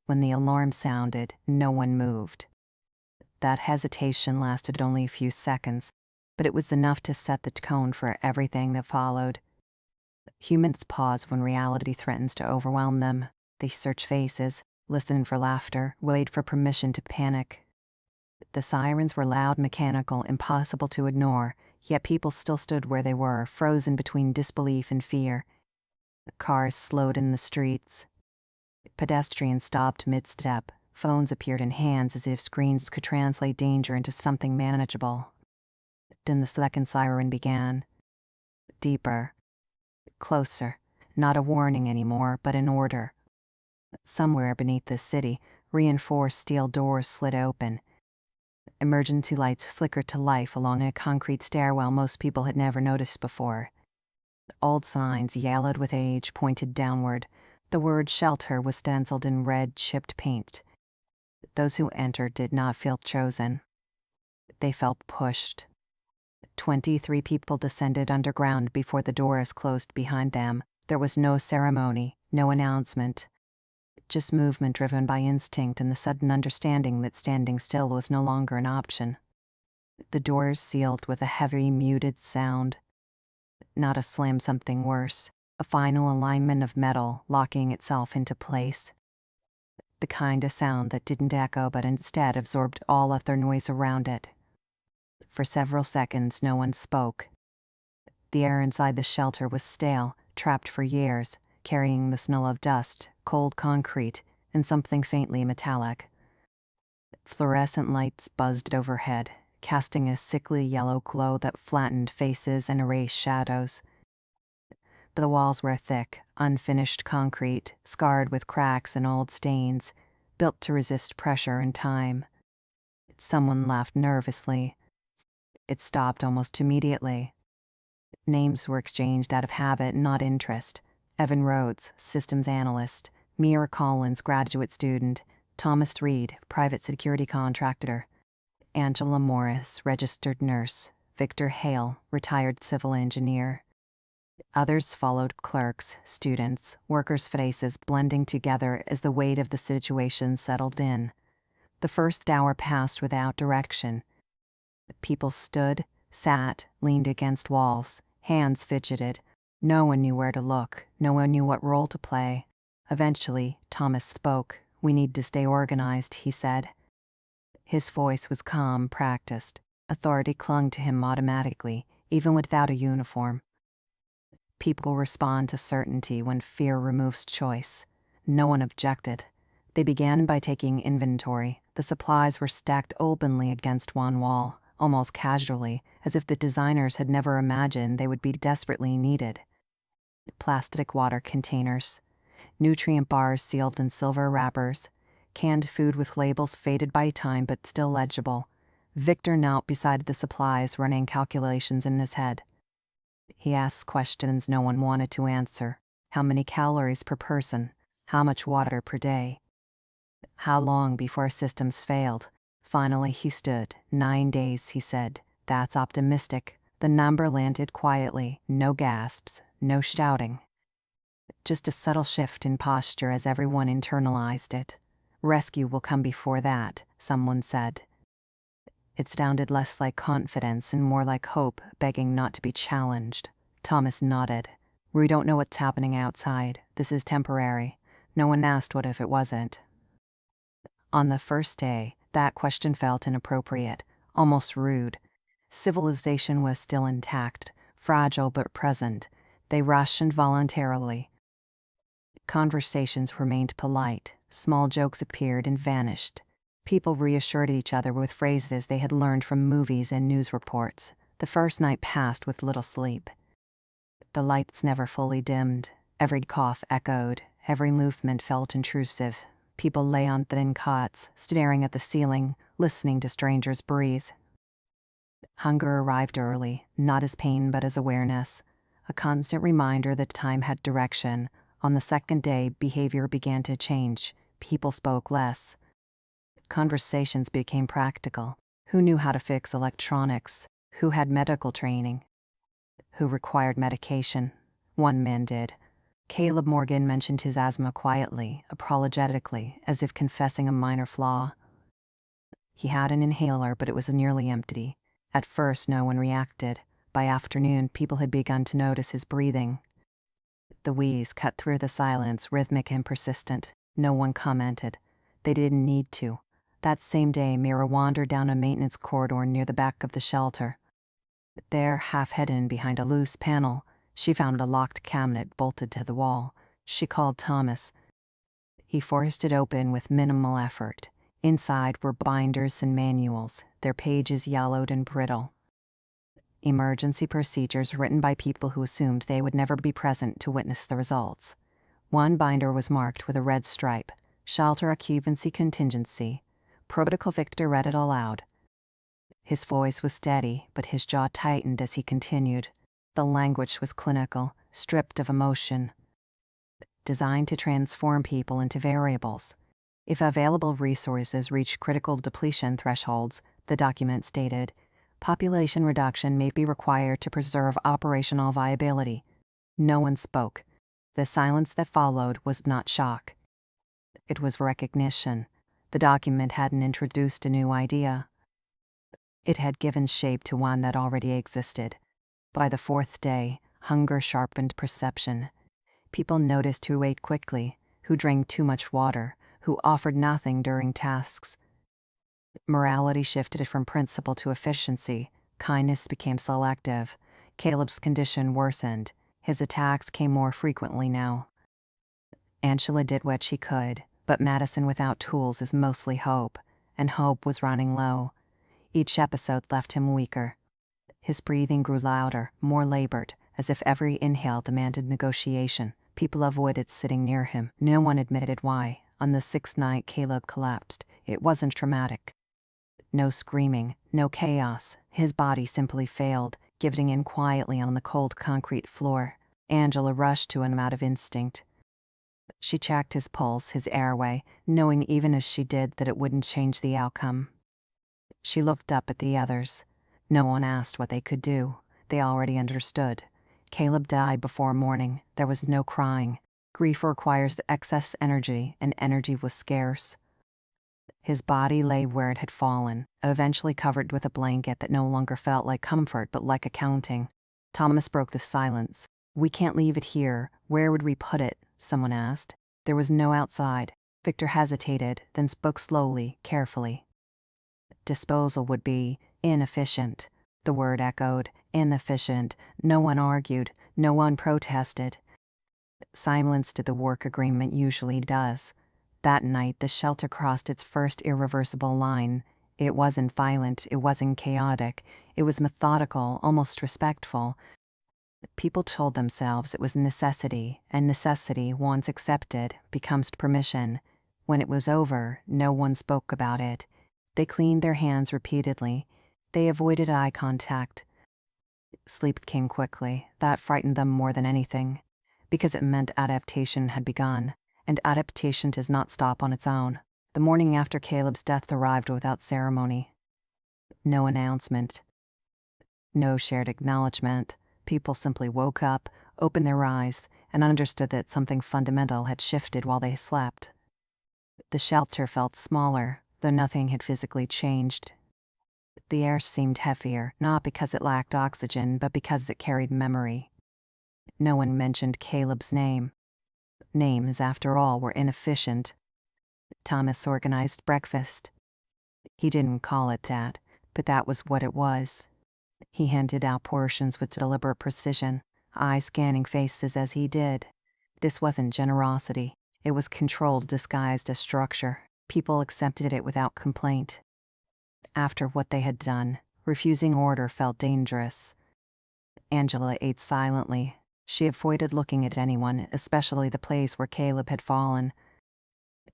When the alarm sounded, no one moved. That hesitation lasted only a few seconds, but it was enough to set the tone for everything that followed. Humans pause when reality threatens to overwhelm them. They search faces, listen for laughter, wait for permission to panic. The sirens were loud, mechanical, impossible to ignore, yet people still stood where they were, frozen between disbelief and fear. Cars slowed in the streets. Pedestrians stopped mid-step. Phones appeared in hands as if screens could translate danger into something manageable. Then the second siren began. Deeper. Closer. Not a warning anymore, but an order. Somewhere beneath the city, reinforced steel doors slid open. Emergency lights flickered to life along a concrete stairwell most people had never noticed before. Old signs, yellowed with age, pointed downward. The word shelter was stenciled in red, chipped paint. Those who entered did not feel chosen. They felt pushed. 23 people descended underground before the doors closed behind them. There was no ceremony, no announcement. Just movement driven by instinct and the sudden understanding that standing still was no longer an option. The doors sealed with a heavy, muted sound. Not a slam, something worse. A final alignment of metal locking itself into place. The kind of sound that didn't echo but instead absorbed all other noise around it. For several seconds, no one spoke. The air inside the shelter was stale, trapped for years, carrying the smell of dust, cold concrete, and something faintly metallic. Fluorescent lights buzzed overhead, casting a sickly yellow glow that flattened faces and erased shadows. The walls were thick, unfinished concrete, scarred with cracks and old stains, built to resist pressure and time. Someone laughed nervously. It stopped almost immediately. Names were exchanged out of habit, not interest. Evan Rhodes, systems analyst. Mira Collins, graduate student. Thomas Reed, private security contractor. Angela Morris, registered nurse. Victor Hale, retired civil engineer. Others followed, clerks, students, workers' faces blending together as the weight of the situation settled in. The first hour passed without direction. People stood, sat, leaned against walls, hands fidgeted. No one knew where to look, no one knew what role to play. Eventually, Thomas spoke. "We need to stay organized," he said. His voice was calm, practiced. Authority clung to him automatically, even without a uniform. People respond to certainty when fear removes choice. No one objected. They began by taking inventory. The supplies were stacked openly against one wall, almost casually, as if the designers had never imagined they would be desperately needed. Plastic water containers, nutrient bars sealed in silver wrappers, canned food with labels faded by time but still legible. Victor knelt beside the supplies, running calculations in his head. He asked questions no one wanted to answer. How many calories per person? How much water per day? How long before systems failed? Finally he stood. 9 days, he said. That's optimistic. The number landed quietly. No gasps, no shouting. Just a subtle shift in posture as everyone internalized it. Rescue will come before that, someone said. It sounded less like confidence and more like hope, begging not to be challenged. Thomas nodded. "We don't know what's happening outside. This is temporary." No one asked what if it wasn't. On the first day, that question felt inappropriate, almost rude. Civilization was still intact, fragile but present. They rationed voluntarily. Conversations remained polite. Small jokes appeared and vanished. People reassured each other with phrases they had learned from movies and news reports. The first night passed with little sleep. The lights never fully dimmed. Every cough echoed. Every movement felt intrusive. People lay on thin cots, staring at the ceiling, listening to strangers breathe. Hunger arrived early, not as pain but as awareness. A constant reminder that time had direction. On the second day, behavior began to change. People spoke less. Conversations became practical. Who knew how to fix electronics? Who had medical training? Who required medication? One man did. Caleb Morgan mentioned his asthma quietly, apologetically, as if confessing a minor flaw. He had an inhaler, but it was nearly empty. At first, no one reacted. By afternoon, people had begun to notice his breathing. The wheeze cut through the silence, rhythmic and persistent. No one commented. They didn't need to. That same day, Mira wandered down a maintenance corridor near the back of the shelter. There, half hidden behind a loose panel, she found a locked cabinet bolted to the wall. She called Thomas. He forced it open with minimal effort. Inside were binders and manuals, their pages yellowed and brittle. Emergency procedures written by people who assumed they would never be present to witness the results. One binder was marked with a red stripe, Shelter Occupancy Contingency. Protocol Victor read it aloud. His voice was steady, but his jaw tightened as he continued. The language was clinical, stripped of emotion. Designed to transform people into variables. If available resources reach critical depletion thresholds, the document stated, population reduction may be required to preserve operational viability. No one spoke. The silence that followed was not shock. It was recognition. The document hadn't introduced a new idea. It had given shape to one that already existed. By the fourth day, hunger sharpened perception. People noticed who ate quickly, who drank too much water, who offered nothing during tasks. Morality shifted from principle to efficiency. Kindness became selective. Caleb's condition worsened. His attacks came more frequently now. Angela did what she could, but medicine without tools is mostly hope, and hope was running low. Each episode left him weaker. His breathing grew louder, more labored, as if every inhale demanded negotiation. People avoided sitting near him. No one admitted why. On the sixth night, Caleb collapsed. It wasn't traumatic. No screaming, no chaos. His body simply failed, giving in quietly on the cold concrete floor. Angela rushed to him out of instinct. She checked his pulse, his airway, knowing even as she did that it wouldn't change the outcome. She looked up at the others. No one asked what they could do. They already understood. Caleb died before morning. There was no crying. Grief requires excess energy, and energy was scarce. His body lay where it had fallen, eventually covered with a blanket that no longer felt like comfort but like accounting. Thomas broke the silence. "We can't leave it here. Where would we put it?" someone asked. There was no outside. Victor hesitated, then spoke slowly, carefully. Disposal would be inefficient. The word echoed, inefficient. No one argued, no one protested. Silence did the work agreement usually does. That night, the shelter crossed its first irreversible line. It wasn't violent, it wasn't chaotic. It was methodical, almost respectful. People told themselves it was necessity, and necessity, once accepted, becomes permission. When it was over, no one spoke about it. They cleaned their hands repeatedly. They avoided eye contact. Sleep came quickly. That frightened them more than anything, because it meant adaptation had begun, and adaptation does not stop on its own. The morning after Caleb's death arrived without ceremony. No announcement. No shared acknowledgement. People simply woke up, opened their eyes, and understood that something fundamental had shifted while they slept. The shelter felt smaller, though nothing had physically changed. The air seemed heavier, not because it lacked oxygen, but because it carried memory. No one mentioned Caleb's name. Names, after all, were inefficient. Thomas organized breakfast. He didn't call it that, but that was what it was. He handed out portions with deliberate precision, eye-scanning faces as he did. This wasn't generosity. It was control disguised as structure. People accepted it without complaint. After what they had done, refusing order felt dangerous. Angela ate silently. She avoided looking at anyone, especially the place where Caleb had fallen.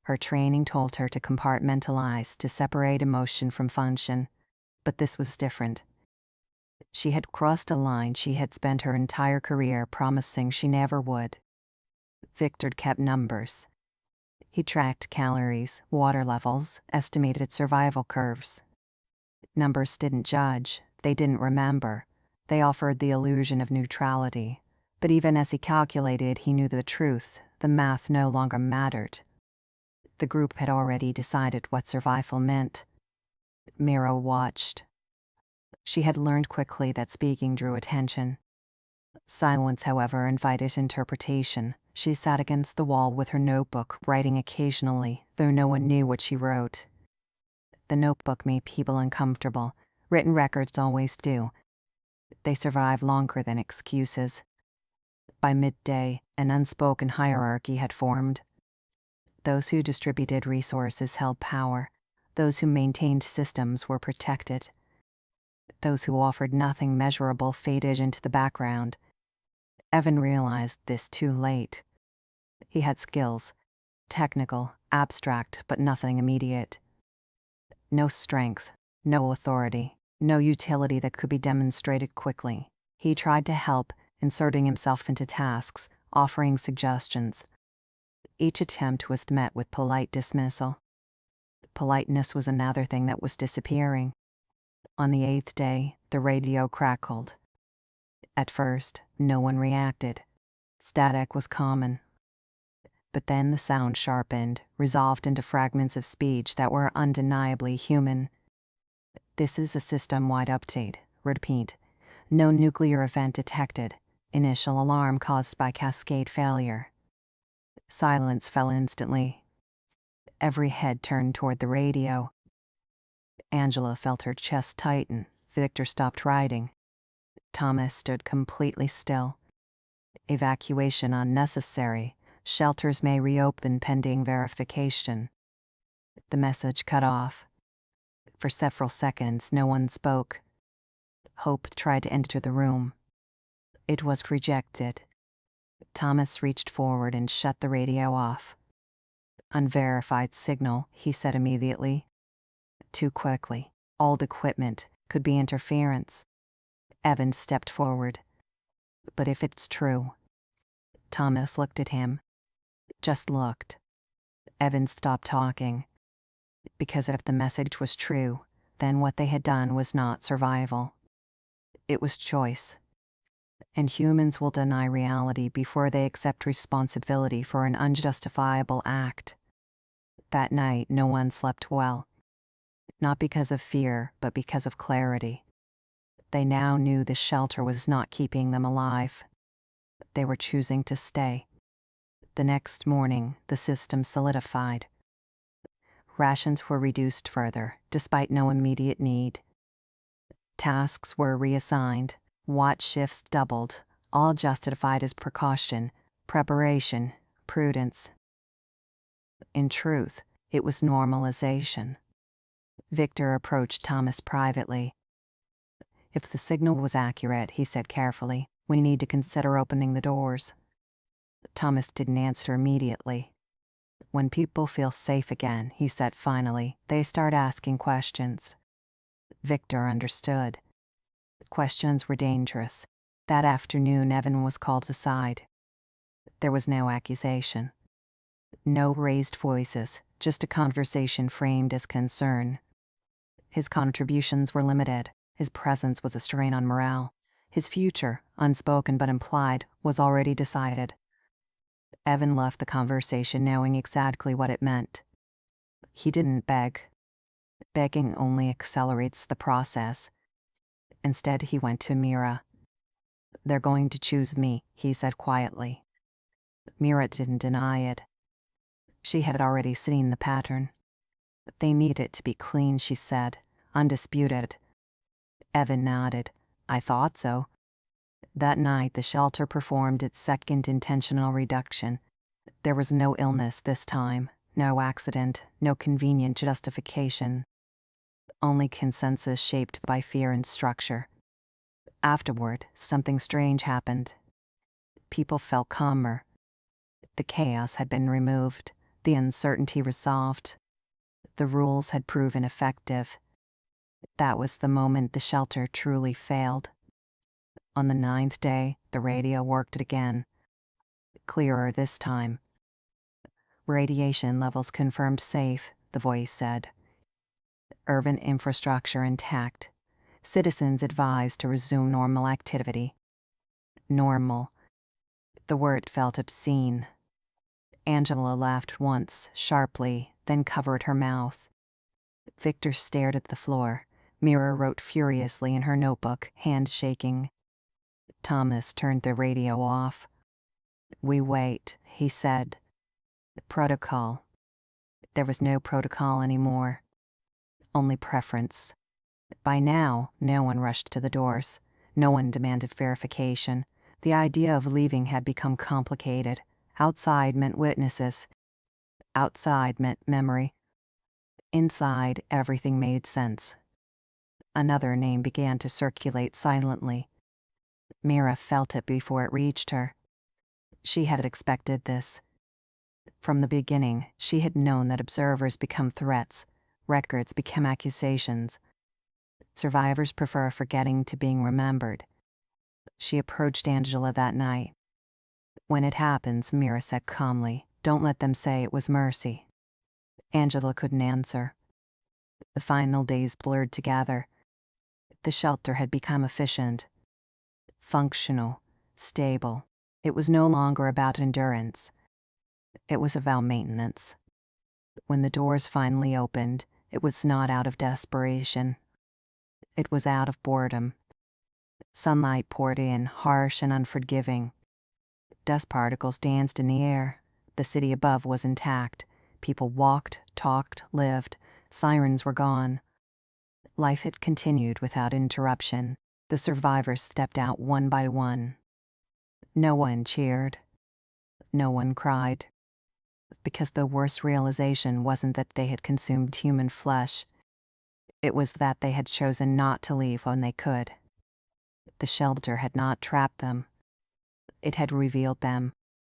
Her training told her to compartmentalize, to separate emotion from function. But this was different. She had crossed a line she had spent her entire career promising she never would. Victor kept numbers. He tracked calories, water levels, estimated survival curves. Numbers didn't judge, they didn't remember. They offered the illusion of neutrality. But even as he calculated, he knew the truth. The math no longer mattered. The group had already decided what survival meant. Mira watched. She had learned quickly that speaking drew attention. Silence, however, invited interpretation. She sat against the wall with her notebook, writing occasionally, though no one knew what she wrote. The notebook made people uncomfortable. Written records always do. They survive longer than excuses. By midday, an unspoken hierarchy had formed. Those who distributed resources held power. Those who maintained systems were protected. Those who offered nothing measurable faded into the background. Evan realized this too late. He had skills, technical, abstract, but nothing immediate. No strength, no authority, no utility that could be demonstrated quickly. He tried to help, inserting himself into tasks, offering suggestions. Each attempt was met with polite dismissal. Politeness was another thing that was disappearing. On the 8th day, the radio crackled. At first, no one reacted. Static was common. But then the sound sharpened, resolved into fragments of speech that were undeniably human. This is a system-wide update. Repeat. No nuclear event detected. Initial alarm caused by cascade failure. Silence fell instantly. Every head turned toward the radio. Angela felt her chest tighten. Victor stopped writing. Thomas stood completely still. Evacuation unnecessary. Shelters may reopen pending verification. The message cut off. For several seconds, no one spoke. Hope tried to enter the room. It was rejected. Thomas reached forward and shut the radio off. Unverified signal, he said immediately. Too quickly. Old equipment. Could be interference. Evan stepped forward. But if it's true... Thomas looked at him. Just looked. Evan stopped talking. Because if the message was true, then what they had done was not survival. It was choice. And humans will deny reality before they accept responsibility for an unjustifiable act. That night, no one slept well. Not because of fear, but because of clarity. They now knew the shelter was not keeping them alive. They were choosing to stay. The next morning, the system solidified. Rations were reduced further, despite no immediate need. Tasks were reassigned, watch shifts doubled, all justified as precaution, preparation, prudence. In truth, it was normalization. Victor approached Thomas privately. If the signal was accurate, he said carefully, we need to consider opening the doors. Thomas didn't answer immediately. When people feel safe again, he said finally, they start asking questions. Victor understood. Questions were dangerous. That afternoon, Evan was called aside. There was no accusation. No raised voices, just a conversation framed as concern. His contributions were limited. His presence was a strain on morale. His future, unspoken but implied, was already decided. Evan left the conversation knowing exactly what it meant. He didn't beg. Begging only accelerates the process. Instead, he went to Mira. They're going to choose me, he said quietly. Mira didn't deny it. She had already seen the pattern. They need it to be clean, she said, undisputed. Evan nodded. I thought so. That night, the shelter performed its second intentional reduction. There was no illness this time, no accident, no convenient justification. Only consensus shaped by fear and structure. Afterward, something strange happened. People felt calmer. The chaos had been removed, the uncertainty resolved. The rules had proven effective. That was the moment the shelter truly failed. On the 9th day, the radio worked again. Clearer this time. Radiation levels confirmed safe, the voice said. Urban infrastructure intact. Citizens advised to resume normal activity. Normal. The word felt obscene. Angela laughed once, sharply, then covered her mouth. Victor stared at the floor. Mira wrote furiously in her notebook, hand shaking. Thomas turned the radio off. "We wait," he said. "Protocol." There was no protocol anymore. Only preference. By now, no one rushed to the doors. No one demanded verification. The idea of leaving had become complicated. Outside meant witnesses. Outside meant memory. Inside, everything made sense. Another name began to circulate silently. Mira felt it before it reached her. She had expected this. From the beginning, she had known that observers become threats, records become accusations. Survivors prefer forgetting to being remembered. She approached Angela that night. "When it happens," Mira said calmly, "don't let them say it was mercy." Angela couldn't answer. The final days blurred together. The shelter had become efficient, functional, stable. It was no longer about endurance. It was about maintenance. When the doors finally opened, it was not out of desperation. It was out of boredom. Sunlight poured in, harsh and unforgiving. Dust particles danced in the air. The city above was intact. People walked, talked, lived. Sirens were gone. Life had continued without interruption. The survivors stepped out one by one. No one cheered. No one cried. Because the worst realization wasn't that they had consumed human flesh. It was that they had chosen not to leave when they could. The shelter had not trapped them. It had revealed them.